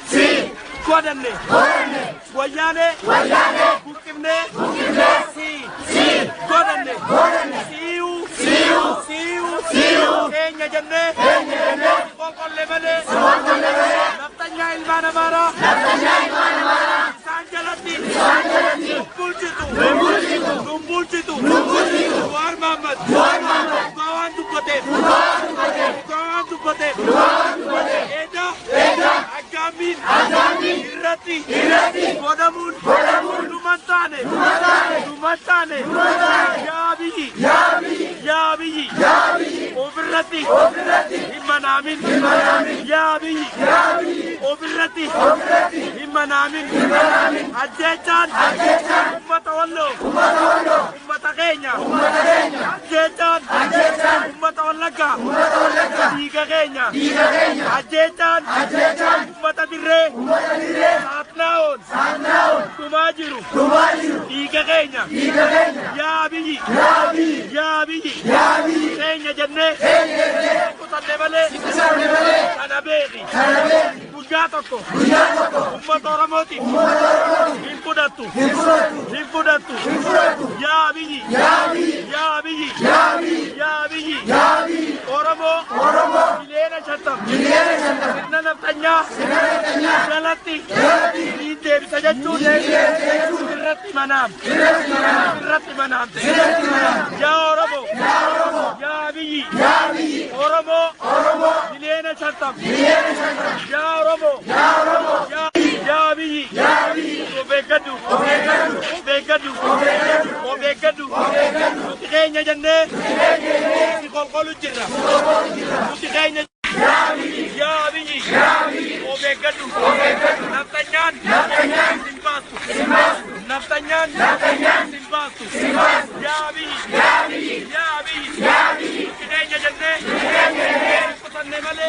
Si Godane, Wayane, Bukimne, Godane, see you, Kenya Jane, Bokon Levane, Natanya Ilmanamara, Sanjalati, Kumbulchitu, War Mamad, Gawan to Kote, Eda, Agamin, Irati, Godamun, Lumantane, Yabi, Overrati, Imanamin, Yabi, Overrati, Imanamin, Ajetan, Umatawallo, Umatakenya, Ajetan, Umatawalaga, Diga Kenya, Ajetan, Umatadire, Satnaon, Tumajiru, Diga Kenya, Yabi, Kenya Jane, Kutanebale, Kanaberi, Bujatoko, Umatoramoti, Impudatu, Yabi, Oromo, Milena Chatam, Nanatanya, Galati, Dev Sajatu, Ratmanam, Ya Oromo, Yabi, Oromo, Milena Chatam, Ya Oromo, Yabi, Obegadu, Kenya Jane, Sikolu Jira, Kenya Yabi, Obegadu, Natanyan, Simbasu, Yabi, Kenya Jane, Kutanevale,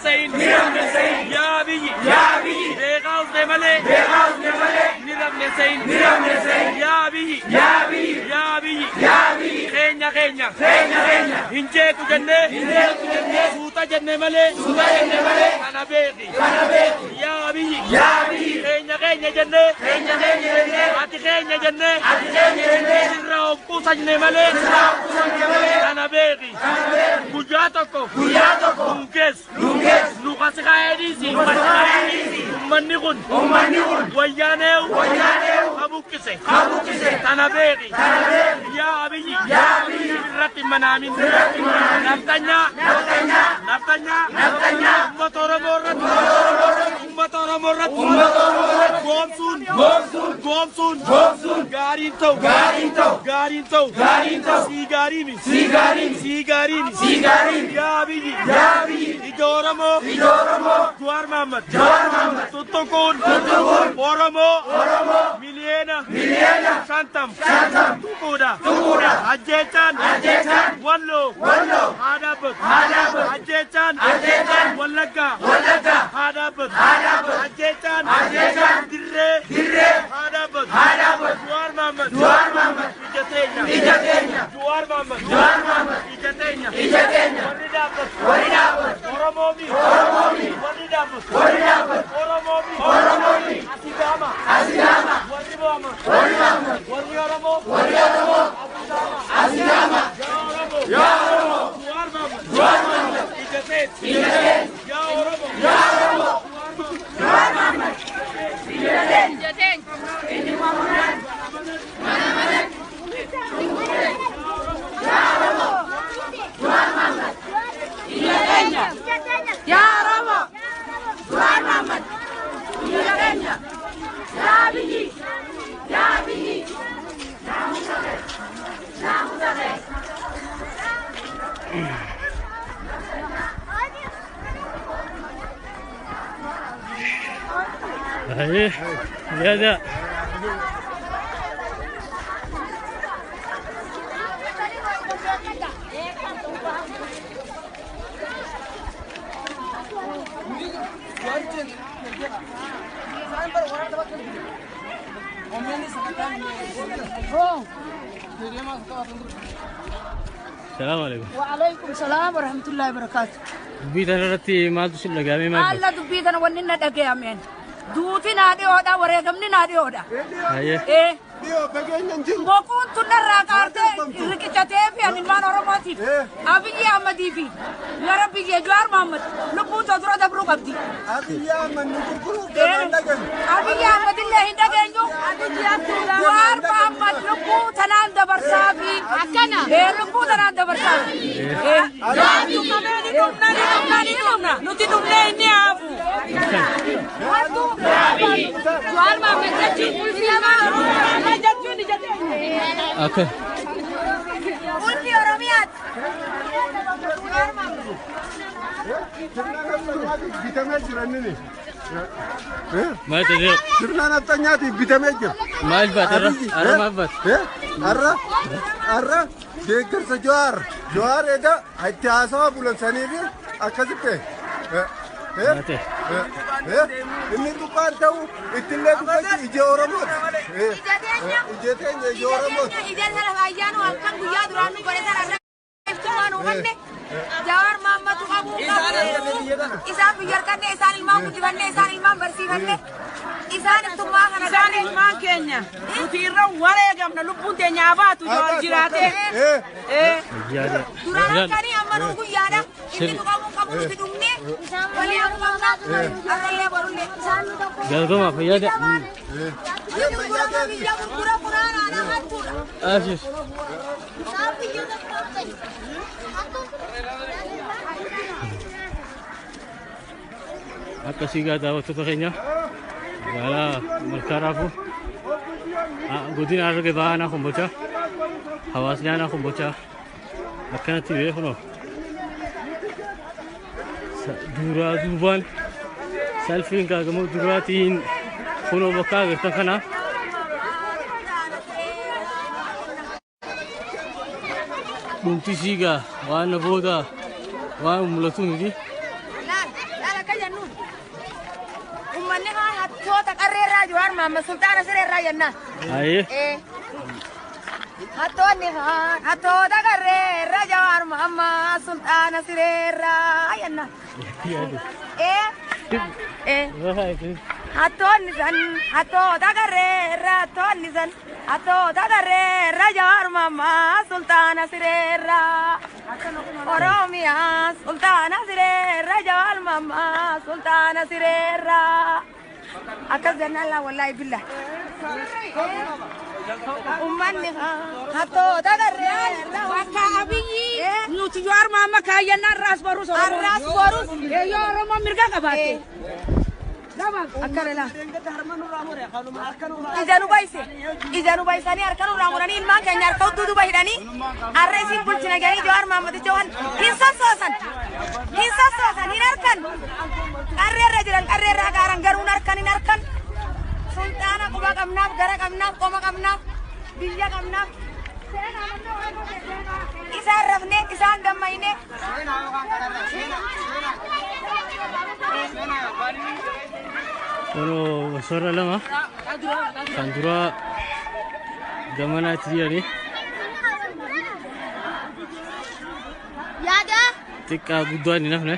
Sein, Yabi, Begaus de Male, Niram Sein, Yabi, Kenya, Inje Kujane, Suta Jane Male, Kanabegi, Yabi, Kenya Jane, Ati Kenya Jane, Rao Kusane Male, Kanabegi, Kujatoko, Lunges, Nukasika Edisi, Manikun, Wayaneu, Abukise, Kanabegi, Yabi, Rati Manamin, Naftanya, Umbatara Morat, Gomsun, Garinto, Sigarini, Yabi, Idoramo, Juar Mamat, Tutokun, Oromo, Miliena, Santam, Tukuda, Ajechan, Wallo, Hadabat, Ajechan, Wallaga, Hadabat, Ajechan, Dire, Hadabat, Juar Mamat, Ijatenya, Juar Mamat, Ijatenya, Waridabat, Oromomi, Waridabat, Oromomi, Asidama, Warrioramo, Asidama, Yaramo, Juar Mamat, Ijatet, Yaramo, Juar Mamat, Ijatet, Ya. Assalamualaikum. Waalaikumsalam warahmatullahi wabarakatuh. Bitan rati maal tu sila kami mag. Allah tu bitan wanin na dage amen. Duti na di oda waregam ni na di oda. Aye. Bokun tu na rakarte rikicate fi anin man oromati. Abiy Ahmadi fi. Ya Rabbi ya Juar Muhammad. Lubu to dura da bru qabdi. Abiy Ahmad Allah hindagenyo. Juar Muhammad lubu tanan da barsafi. Akana. Lubu tanan da barsafi. Abiy kameni dumna. Nuti dumne ni afu. Juar Muhammad jaji ulfi ama. Okay. Ulfi oromiyat. Maal tu dia? Sirna naftanyati bitameja. Maal bat arra maal bat. Arra deeggarsa Jawaar eda itti haasawa bulan saniifi akkasitti. Mate. Inni dubbaan ta'u ittillee dubbatti ija Oromooti. Ija teenya ija Oromooti. Ija sana ayyaanu akkan guyyaa duraan nu godhe sana iftumaan uumanne Jawaar Muhammad qabu isaan biyyarkanne isaan ilmaan guddifanne isaan ilmaan barsiifanne isaan iftummaa kana isaan ilmaan keenya nuti irra wareegamna lubbuun teenya abaatu Jawaar jiraate duraan akkanii amma nuu guyyaadha inni nu qabu nuti dhumne walii qabna arrallee borullee Galgoma fayyada. biyya gurgura quraanaadha hattuudha. Asis. Akka siigaa daawwattoota keenya magaalaa malkaa raafuu godina Harargee Bahaa Kombolchaa hawaasni aanaa Kombolchaa akkanatti beekunoo duraa duubaan salfiin kaagamoo duraatiin kunoo bakka agartan kana dhumti siigaa waan na booda waan mul'atu miti ummanni hattoota qarreerraa Jawaar Mohaammed sultaana sireerraa jennaan. Aye. Hattoota qarreerraa Jawaar Mohaammed sultaana sireerraa jennaan. Hattoonni san hattoota qarreerraa Jawaar Mohaammed sultaana sireerraa. Oromiyaa sultaana sireerraa Jawaar Mohaammed sultaana sireerraa. Akkas jennaan laa wallaahi billah. Ummanni hattoota qarreerraa Akka abiyyi nuti Jawaar Mohaammed kaayyannaan raas borus yoo Oromoo mirga qabaate. Akkana ijanu baisanii harkanu raamuranii ilmaan keenya harka udduudu bahidhanii arreesiin bulchina ganii Jawaar Mohaammed jawan hin sossoosan hin harkan qarreerra jiran qarreerraa gaaran garuun harkan hin harkan sultaana quba qabnaaf gara qabnaaf qoma qabnaaf biyya qabnaaf isaan rafne isaan gammayne Ono suara lama kan dura gamana dia ni yaada tika guddoon ni nafne